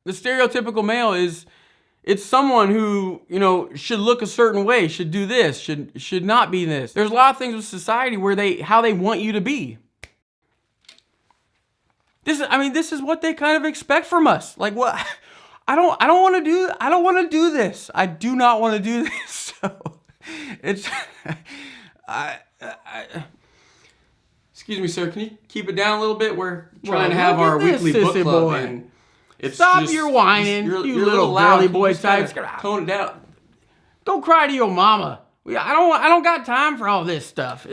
The stereotypical male it's someone who, you know, should look a certain way, should do this, should not be this. There's a lot of things with society where how they want you to be. This is what they kind of expect from us. Like, what? I don't want to do this. I do not want to do this. So it's excuse me, sir. Can you keep it down a little bit? We're trying to have our weekly book club. And stop your whining, you little girly boy types. Tone it down. Go cry to your mama. I don't got time for all this stuff.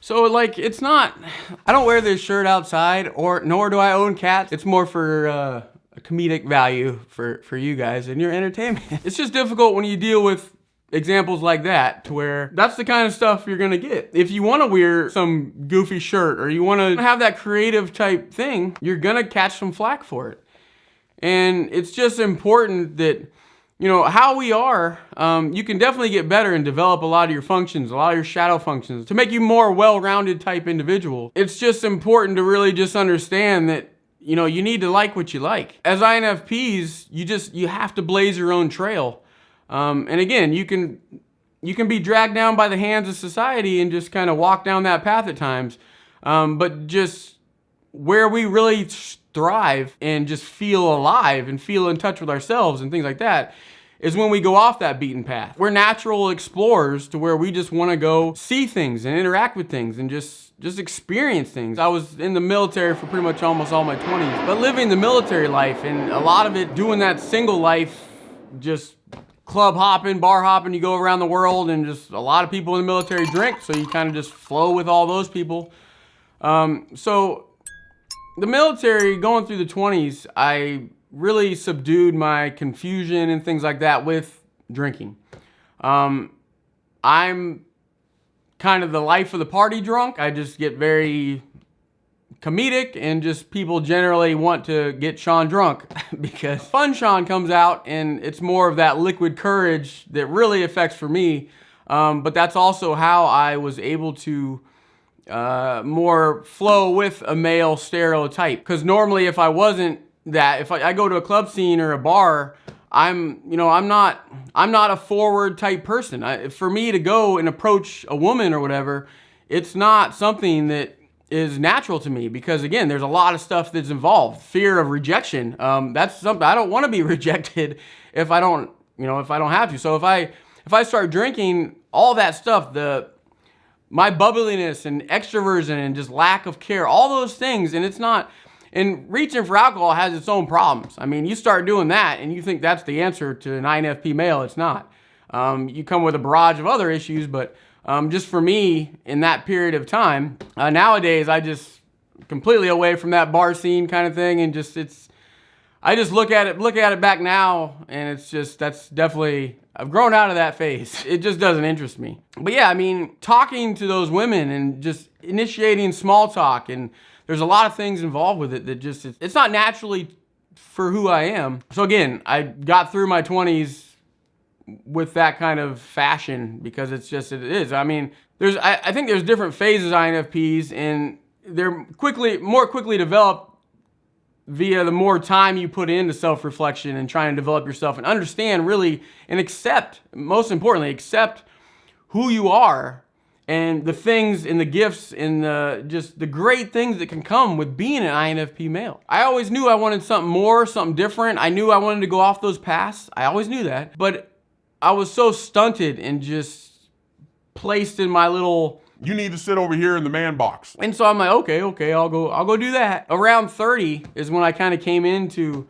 So like, it's not, I don't wear this shirt outside, nor do I own cats. It's more for a comedic value for you guys and your entertainment. It's just difficult when you deal with examples like that, to where that's the kind of stuff you're gonna get. If you wanna wear some goofy shirt or you wanna have that creative type thing, you're gonna catch some flack for it. And it's just important that, you know, how we are, you can definitely get better and develop a lot of your functions, a lot of your shadow functions to make you more well-rounded type individual. It's just important to really just understand that, you know, you need to like what you like. As INFPs, you have to blaze your own trail. And again, you can be dragged down by the hands of society and just kind of walk down that path at times. But just where we really thrive and just feel alive and feel in touch with ourselves and things like that is when we go off that beaten path. We're natural explorers to where we just want to go see things and interact with things and just experience things. I was in the military for pretty much almost all my 20s, but living the military life and a lot of it doing that single life, just club hopping, bar hopping, you go around the world and just a lot of people in the military drink, so you kind of just flow with all those people. So the military, going through the 20s, I really subdued my confusion and things like that with drinking. I'm kind of the life of the party drunk. I just get very comedic and just people generally want to get Sean drunk because Fun Sean comes out and it's more of that liquid courage that really affects for me. But that's also how I was able to more flow with a male stereotype. Because normally if I wasn't that, if I go to a club scene or a bar, I'm not a forward type person. For me to go and approach a woman or whatever, it's not something that is natural to me because again, there's a lot of stuff that's involved. Fear of rejection. That's something I don't want to be rejected if I don't have to. So if I start drinking, all that stuff, my bubbliness and extroversion and just lack of care, all those things, and reaching for alcohol has its own problems. I mean, you start doing that and you think that's the answer to an INFP male, it's not. You come with a barrage of other issues, but just for me, in that period of time, nowadays I just completely away from that bar scene kind of thing, and I just look at it back now, and that's definitely, I've grown out of that phase. It just doesn't interest me. But yeah, I mean, talking to those women and just initiating small talk, and there's a lot of things involved with it that just, it's not naturally for who I am. So again, I got through my 20s with that kind of fashion because it is. I mean, I think there's different phases of INFPs, and they're more quickly developed via the more time you put into self-reflection and trying to develop yourself and understand really and accept, most importantly, accept who you are and the things and the gifts and just the great things that can come with being an INFP male. I always knew I wanted something more, something different. I knew I wanted to go off those paths. I always knew that. But I was so stunted and just placed in my little, you need to sit over here in the man box. And so I'm like, okay, I'll go do that. Around 30 is when I kind of came into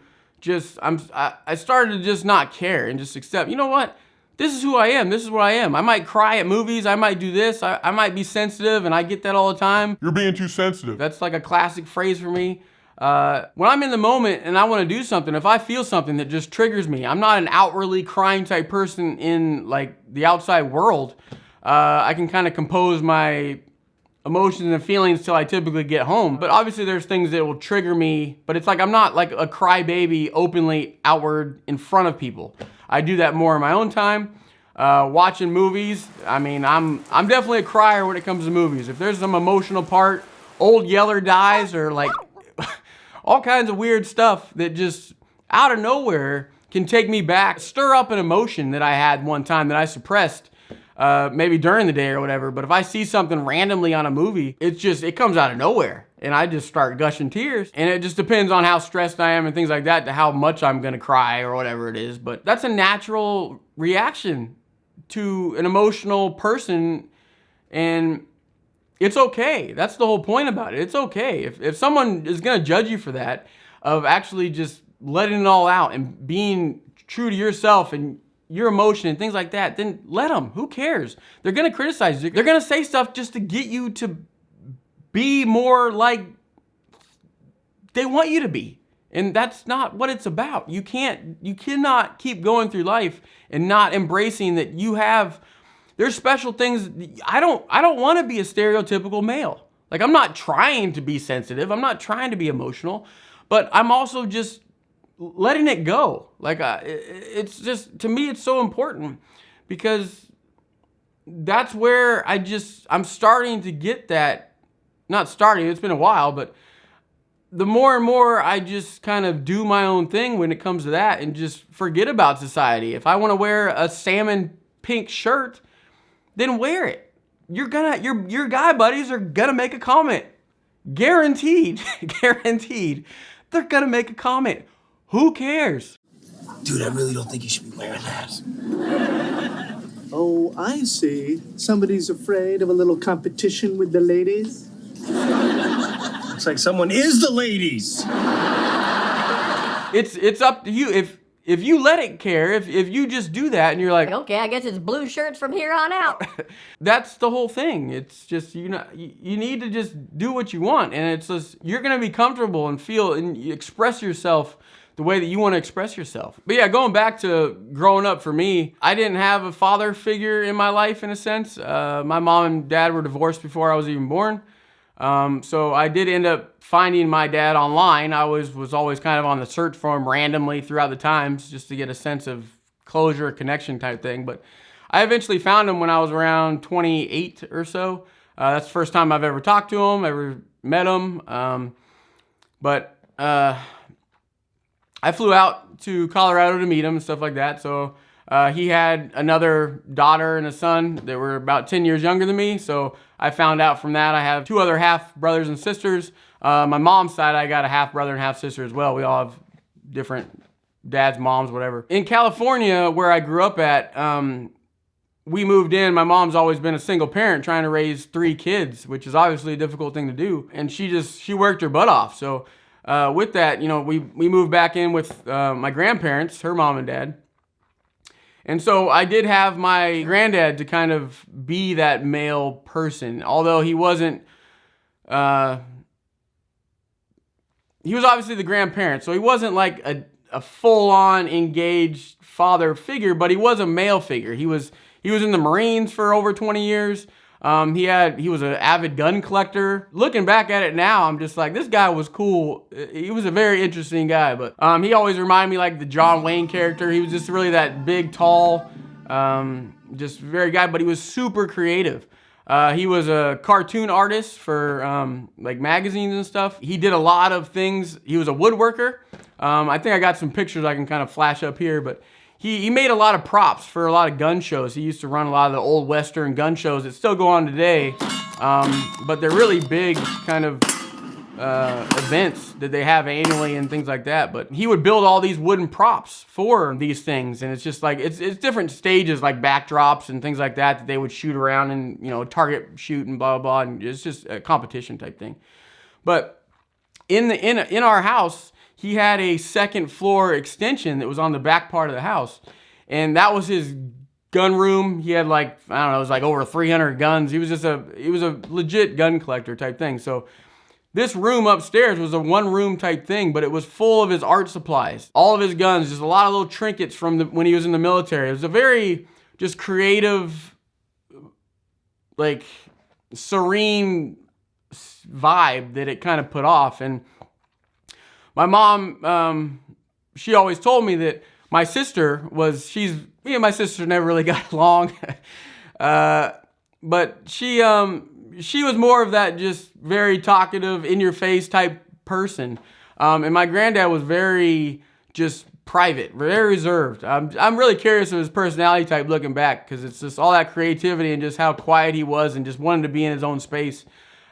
I started to just not care and just accept, you know what? This is who I am. This is what I am. I might cry at movies. I might do this. I might be sensitive, and I get that all the time. You're being too sensitive. That's like a classic phrase for me. When I'm in the moment and I want to do something, if I feel something that just triggers me, I'm not an outwardly crying type person in like the outside world. I can kind of compose my emotions and feelings till I typically get home. But obviously there's things that will trigger me, but it's like I'm not like a crybaby openly outward in front of people. I do that more in my own time. Watching movies, I mean, I'm definitely a crier when it comes to movies. If there's some emotional part, Old Yeller dies, or like all kinds of weird stuff that just out of nowhere can take me back, stir up an emotion that I had one time that I suppressed, maybe during the day or whatever. But if I see something randomly on a movie, it comes out of nowhere. And I just start gushing tears. And it just depends on how stressed I am and things like that to how much I'm gonna cry or whatever it is. But that's a natural reaction to an emotional person, and it's okay. That's the whole point about it. It's okay. If someone is gonna judge you for that, of actually just letting it all out and being true to yourself and your emotion and things like that, then let them. Who cares? They're gonna criticize you. They're gonna say stuff just to get you to be more like they want you to be. And that's not what it's about. You cannot keep going through life and not embracing that there's special things. I don't want to be a stereotypical male. Like, I'm not trying to be sensitive. I'm not trying to be emotional, but I'm also just letting it go. Like, it's just, to me, it's so important, because that's where I'm starting to get that. Not starting, it's been a while, but the more and more I just kind of do my own thing when it comes to that and just forget about society. If I want to wear a salmon pink shirt, then wear it. Your guy buddies are gonna make a comment. Guaranteed, guaranteed. They're gonna make a comment. Who cares? Dude, I really don't think you should be wearing that. Oh, I see. Somebody's afraid of a little competition with the ladies? Looks like someone is the ladies. It's up to you. If you let it care, if you just do that and you're like, Okay, I guess it's blue shirts from here on out. that's the whole thing. It's just, you need to just do what you want, and it's just, you're gonna be comfortable and feel and express yourself the way that you want to express yourself. But yeah, going back to growing up for me, I didn't have a father figure in my life in a sense. My mom and dad were divorced before I was even born. So I did end up finding my dad online. I was always kind of on the search for him randomly throughout the times just to get a sense of closure, connection type thing. But I eventually found him when I was around 28 or so. That's the first time I've ever talked to him, ever met him. But I flew out to Colorado to meet him and stuff like that. So he had another daughter and a son that were about 10 years younger than me. So I found out from that I have two other half brothers and sisters. My mom's side, I got a half brother and half sister as well. We all have different dads, moms, whatever. In California, where I grew up at, we moved in. My mom's always been a single parent trying to raise 3 kids, which is obviously a difficult thing to do. And she worked her butt off. So with that, we moved back in with my grandparents, her mom and dad. And so I did have my granddad to kind of be that male person, although he wasn't, he was obviously the grandparent, so he wasn't like a full-on engaged father figure, but he was a male figure. He was in the Marines for over 20 years. He was an avid gun collector. Looking back at it now, I'm just like, this guy was cool. He was a very interesting guy, but he always reminded me like the John Wayne character. He was just really that big, tall, just very guy, but he was super creative. He was a cartoon artist for like magazines and stuff. He did a lot of things. He was a woodworker. I think I got some pictures I can kind of flash up here, but he made a lot of props for a lot of gun shows. He used to run a lot of the old Western gun shows that still go on today, but they're really big kind of events that they have annually and things like that. But he would build all these wooden props for these things, and it's just like, it's different stages, like backdrops and things like that they would shoot around and, target shoot and blah, blah, blah, and it's just a competition type thing. But in our house, he had a second floor extension that was on the back part of the house. And that was his gun room. He had like, I don't know, it was like over 300 guns. He was a legit gun collector type thing. So this room upstairs was a one room type thing, but it was full of his art supplies. All of his guns, just a lot of little trinkets from when he was in the military. It was a very just creative, like serene vibe that it kind of put off. And my mom, she always told me that my sister me and my sister never really got along. But she was more of that just very talkative, in your face type person. And my granddad was very just private, very reserved. I'm really curious of his personality type looking back, because it's just all that creativity and just how quiet he was and just wanted to be in his own space.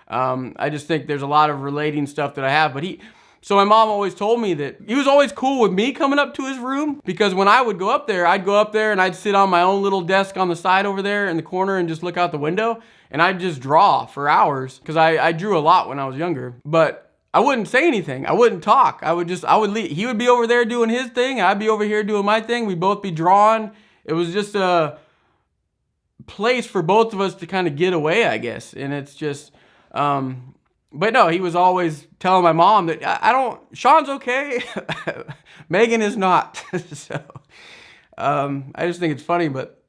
I just think there's a lot of relating stuff that I have. But so my mom always told me that he was always cool with me coming up to his room, because when I would go up there, I'd go up there and I'd sit on my own little desk on the side over there in the corner and just look out the window, and I'd just draw for hours, because I drew a lot when I was younger. But I wouldn't say anything. I wouldn't talk. I would leave. He would be over there doing his thing. I'd be over here doing my thing. We'd both be drawing. It was just a place for both of us to kind of get away, I guess. And it's just, but no, he was always telling my mom that Sean's okay. Megan is not. So, I just think it's funny, but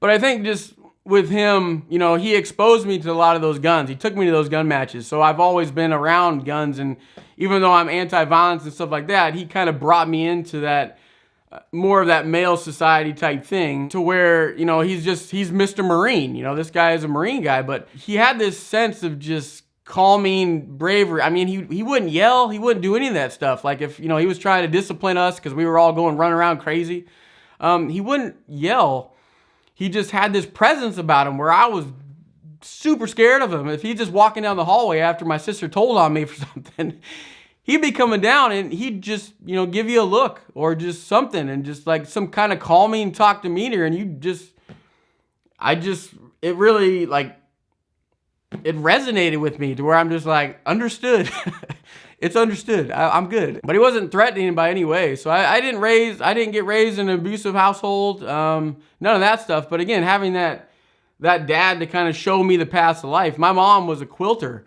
I think just with him, you know, he exposed me to a lot of those guns. He took me to those gun matches. So I've always been around guns, and even though I'm anti-violence and stuff like that, he kind of brought me into that, more of that male society type thing, to where, you know, he's Mr. Marine. You know, this guy is a Marine guy, but he had this sense of just calming bravery. I mean, he wouldn't yell. He wouldn't do any of that stuff. Like if, you know, he was trying to discipline us because we were all running around crazy, he wouldn't yell. He just had this presence about him where I was super scared of him. If he's just walking down the hallway after my sister told on me for something, he'd be coming down and he'd just, you know, give you a look or just something, and just like some kind of calming talk demeanor. And it really, like, it resonated with me to where I'm just like, understood. It's understood. I'm good. But he wasn't threatening by any way. So I didn't get raised in an abusive household. None of that stuff. But again, having that dad to kind of show me the paths of life. My mom was a quilter.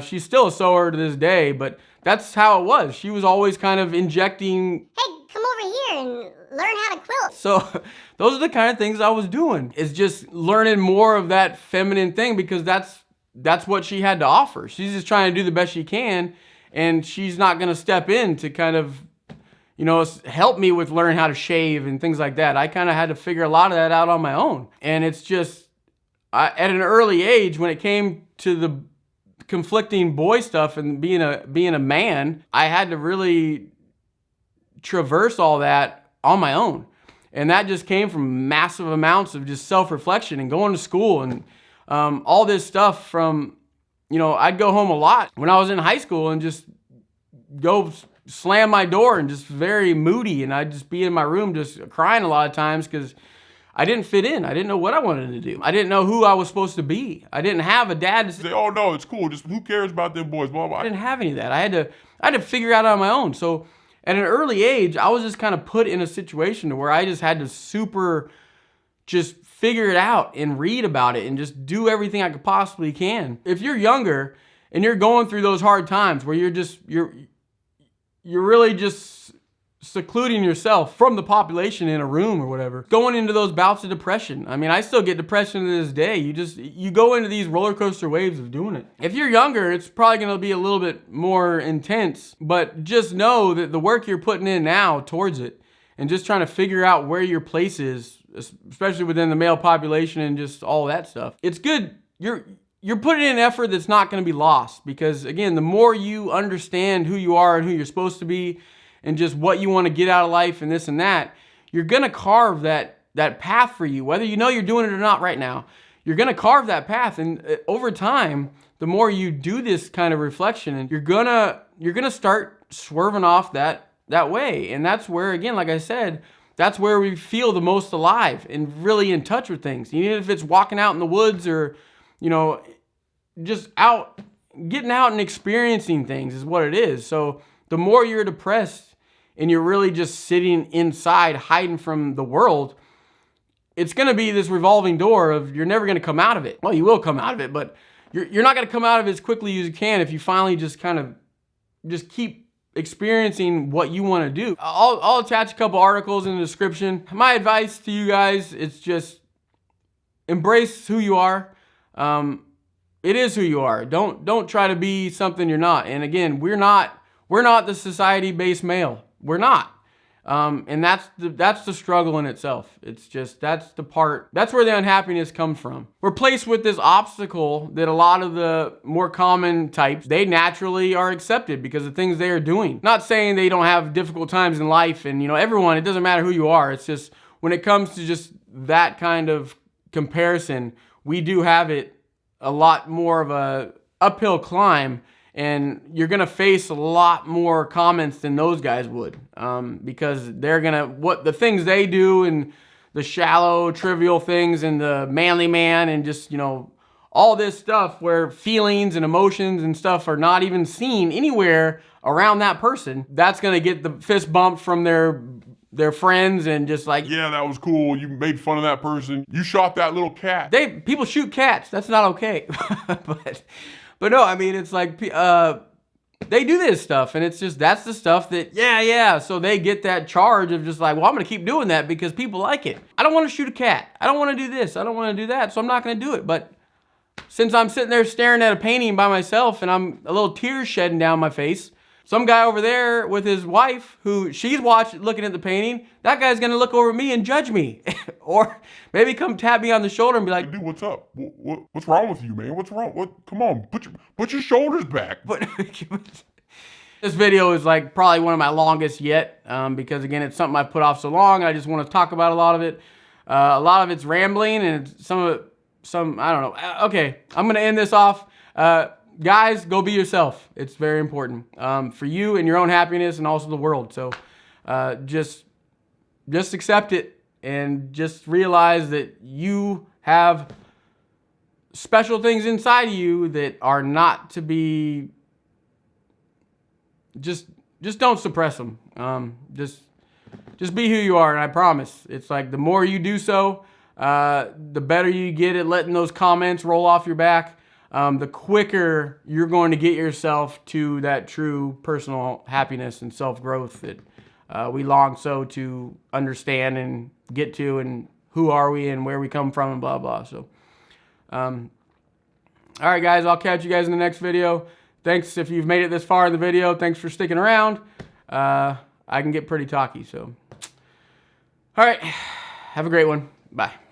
She's still a sewer to this day, but that's how it was. She was always kind of injecting, Hey, come over here and learn how to quilt. so those are the kind of things I was doing. It's just learning more of that feminine thing, because that's what she had to offer. She's just trying to do the best she can, and she's not going to step in to kind of, you know, help me with learning how to shave and things like that. I kind of had to figure a lot of that out on my own. And it's just, at an early age, when it came to the conflicting boy stuff and being a man, I had to really traverse all that on my own. And that just came from massive amounts of just self-reflection and going to school and all this stuff from, you know, I'd go home a lot when I was in high school and just go slam my door and just very moody, and I'd just be in my room just crying a lot of times because I didn't fit in. I didn't know what I wanted to do. I didn't know who I was supposed to be. I didn't have a dad to Say, oh no, it's cool. Just who cares about them boys? Blah, blah. I didn't have any of that. I had to figure it out on my own. So at an early age, I was just kind of put in a situation to where I just had to just figure it out and read about it and just do everything I could possibly can. If you're younger and you're going through those hard times where you're really just secluding yourself from the population in a room or whatever, going into those bouts of depression. I mean, I still get depression to this day. You go into these roller coaster waves of doing it. If you're younger, it's probably going to be a little bit more intense, but just know that the work you're putting in now towards it and just trying to figure out where your place is, especially within the male population and just all that stuff, it's good. You're putting in effort that's not going to be lost, because again, the more you understand who you are and who you're supposed to be and just what you want to get out of life and this and that, you're going to carve that path for you, whether you know you're doing it or not right now. You're going to carve that path, and over time, the more you do this kind of reflection, and you're going to start swerving off that way. And that's where, again, like I said, that's where we feel the most alive and really in touch with things. Even if it's walking out in the woods or, you know, just getting out and experiencing things is what it is. So the more you're depressed and you're really just sitting inside, hiding from the world, it's going to be this revolving door of you're never going to come out of it. Well, you will come out of it, but you're not going to come out of it as quickly as you can if you finally just kind of just keep experiencing what you want to do. I'll attach a couple articles in the description. My advice to you guys is just embrace who you are. It is who you are. Don't try to be something you're not. And again, we're not the society-based male. We're not. And that's the struggle in itself. It's just, that's where the unhappiness comes from. We're placed with this obstacle that a lot of the more common types, they naturally are accepted because of things they are doing. Not saying they don't have difficult times in life, and everyone, it doesn't matter who you are. It's just when it comes to just that kind of comparison, we do have it a lot more of a uphill climb. And you're gonna face a lot more comments than those guys would, because they're what the things they do and the shallow, trivial things and the manly man and just, all this stuff where feelings and emotions and stuff are not even seen anywhere around that person. That's gonna get the fist bumped from their friends and just like, yeah, that was cool. You made fun of that person. You shot that little cat. People shoot cats. That's not okay. But no, I mean, it's like, they do this stuff, and it's just, that's the stuff that, yeah. So they get that charge of just like, well, I'm going to keep doing that because people like it. I don't want to shoot a cat. I don't want to do this. I don't want to do that. So I'm not going to do it. But since I'm sitting there staring at a painting by myself and I'm a little tears shedding down my face, some guy over there with his wife, who she's looking at the painting, that guy's gonna look over at me and judge me. Or maybe come tap me on the shoulder and be like, dude, what's up? What's wrong with you, man? What's wrong? Come on, put your shoulders back. But this video is like probably one of my longest yet, because again, it's something I've put off so long. I just want to talk about a lot of it. A lot of it's rambling, and I don't know. Okay, I'm gonna end this off. Guys, go be yourself. It's very important for you and your own happiness and also the world. So just accept it and just realize that you have special things inside of you that are not to be, just don't suppress them. Just be who you are, and I promise. It's like the more you do so, the better you get at letting those comments roll off your back. The quicker you're going to get yourself to that true personal happiness and self-growth that we long so to understand and get to, and who are we and where we come from and blah, blah. So, all right, guys, I'll catch you guys in the next video. Thanks if you've made it this far in the video. Thanks for sticking around. I can get pretty talky, so. All right, have a great one. Bye.